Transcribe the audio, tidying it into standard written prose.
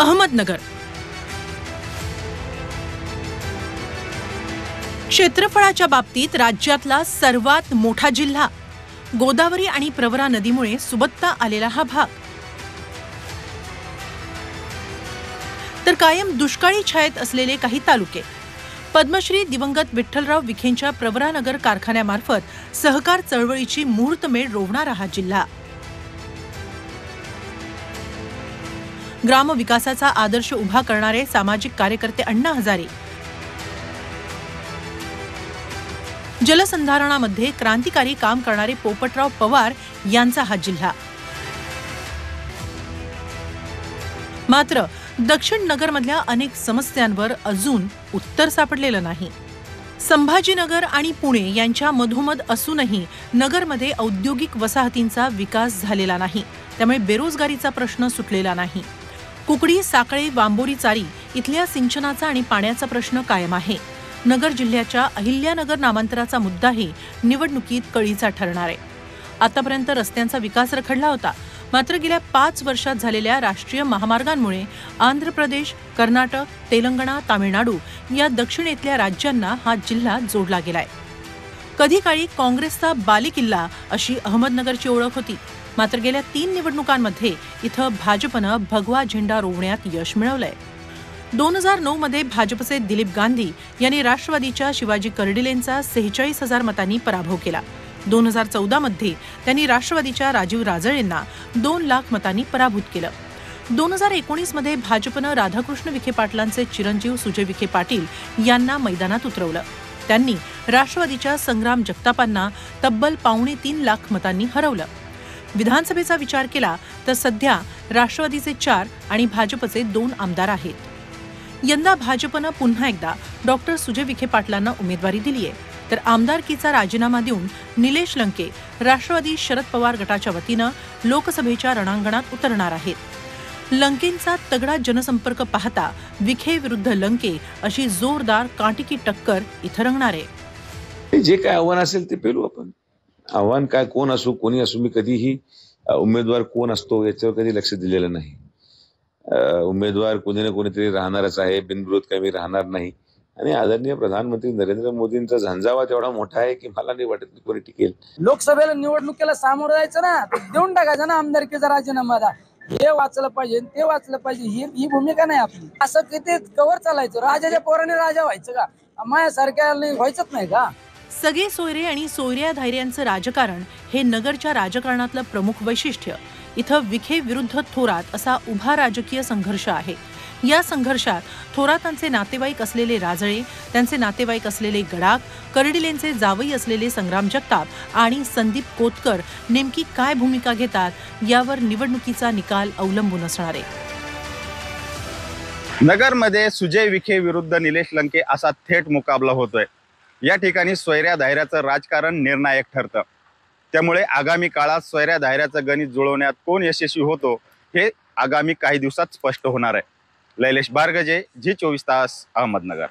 अहमदनगर क्षेत्रफळाच्या बाबतीत राज्यातला सर्वात मोठा जिल्हा, गोदावरी आणि प्रवरा नदीमुळे सुबत्ता आलेला हा भाग, तर कायम दुष्काळी छायेत असलेले काही तालुके. पद्मश्री दिवंगत विठ्ठलराव विखेंच्या प्रवरानगर कारखान्यामार्फत सहकार चळवळीची मुहूर्तमेढ रोवणारा हा जिल्हा. ग्रामविकासाचा आदर्श उभा करणारे सामाजिक कार्यकर्ते अण्णा हजारे, जलसंधारणामध्ये क्रांतिकारी काम करणारे पोपटराव पवार यांचा हा जिल्हा. मात्र दक्षिण नगरमधल्या अनेक समस्यांवर अजून उत्तर सापडलेलं नाही. संभाजीनगर आणि पुणे यांच्या मधोमध असूनही नगरमध्ये औद्योगिक वसाहतींचा विकास झालेला नाही. त्यामुळे बेरोजगारीचा प्रश्न सुटलेला नाही. कुकडी, साकळे, वांबोरी, चारी इथल्या सिंचनाचा आणि पाण्याचा प्रश्न कायम आहे. नगर जिल्ह्याच्या अहिल्यानगर नामांतराचा मुद्दाही निवडणुकीत कळीचा ठरणार आहे. आतापर्यंत रस्त्यांचा विकास रखडला होता. मात्र गेल्या 5 वर्षात झालेल्या राष्ट्रीय महामार्गांमुळे आंध्र प्रदेश, कर्नाटक, तेलंगणा, तामिळनाडू या दक्षिणेतल्या राज्यांना हा जिल्हा जोडला गेलाय. कधी काळी काँग्रेसचा बालेकिल्ला अशी अहमदनगरची ओळख होती. मात्र गेल्या 3 निवडणुकांमध्ये इथं भाजपनं भगवा झेंडा रोवण्यात यश मिळवलंय. 2009 मध्ये भाजपचे दिलीप गांधी यांनी राष्ट्रवादीच्या शिवाजी कर्डिलेंचा 46,000 मतांनी पराभव केला. 2014 मध्ये त्यांनी राष्ट्रवादीच्या राजीव राजळेंना 2 लाख मतांनी पराभूत केलं. 2019 मध्ये भाजपनं राधाकृष्ण विखे पाटलांचे चिरंजीव सुजय विखे पाटील यांना मैदानात उतरवलं. त्यांनी राष्ट्रवादीच्या संग्राम जगतापांना तब्बल 2.25 लाख मतांनी हरवलं. विधानसभेचा विचार केला तर सध्या राष्ट्रवादीचे 4 आणि भाजपचे 2 आमदार आहेत. यंदा भाजपनं पुन्हा एकदा डॉक्टर सुजय विखे पाटलांना उमेदवारी दिली आहे. तर आमदारकीचा राजीनामा देऊन निलेश लंके राष्ट्रवादी शरद पवार गटाच्या वतीनं लोकसभेच्या रणांगणात उतरणार आहेत. लंकेंचा तगडा जनसंपर्क पाहता विखे विरुद्ध लंके अशी जोरदार कांटिकी टक्कर इथं रंगणार आहे. जे काय आव्हान असेल ते पेलू आपण. आव्हान काय, कोण असो, कोणी असो, मी कधीही उमेदवार कोण असतो याच्यावर कधी लक्ष दिलेलं नाही. उमेदवार कोणी ना कोणीतरी राहणारच आहे, बिनविरोध काही मी राहणार नाही. आणि आदरणीय प्रधानमंत्री नरेंद्र मोदींचा झंझावा तेवढा मोठा आहे की मला नाही वाटत कोणी टिकेल. लोकसभेला निवडणुकीला सामोरं जायचं ना, देऊन टाकायचं ना आमदारकीचा राजीनामा. हे वाचलं पाहिजे, ते वाचलं पाहिजे, ही भूमिका नाही आपली. असं किती कवर चालायचं? राजाच्या पोराने राजा व्हायचं का? माझ्यासारख्या व्हायचंच नाही का? सगळे सोयरे आणि सोयऱ्या धायऱ्यांचं राजकारण हे नगरच्या राजकारणातलं प्रमुख वैशिष्ट्य. इथं विखे विरुद्ध थोरात असा उभा राजकीय संघर्ष आहे. या संघर्षात थोरातांचे नातेवाईक असलेले राजळे, त्यांचे नातेवाईक असलेले गडाख, कर्डिलेंचे जावई असलेले संग्राम जगताप आणि संदीप कोतकर नेमकी काय भूमिका घेतात यावर निवडणुकीचा निकाल अवलंबून असणार आहे. नगरमध्ये सुजय विखे विरुद्ध निलेश लंके असा थेट मुकाबला होतोय. या ठिकाणी सोयऱ्या धायऱ्याचं राजकारण निर्णायक ठरतं. त्यामुळे आगामी काळात सोयऱ्या धायऱ्याचं गणित जुळवण्यात कोण यशस्वी होतो हे आगामी काही दिवसात स्पष्ट होणार आहे. लैलेश बारगजे, झी 24 तास, अहमदनगर.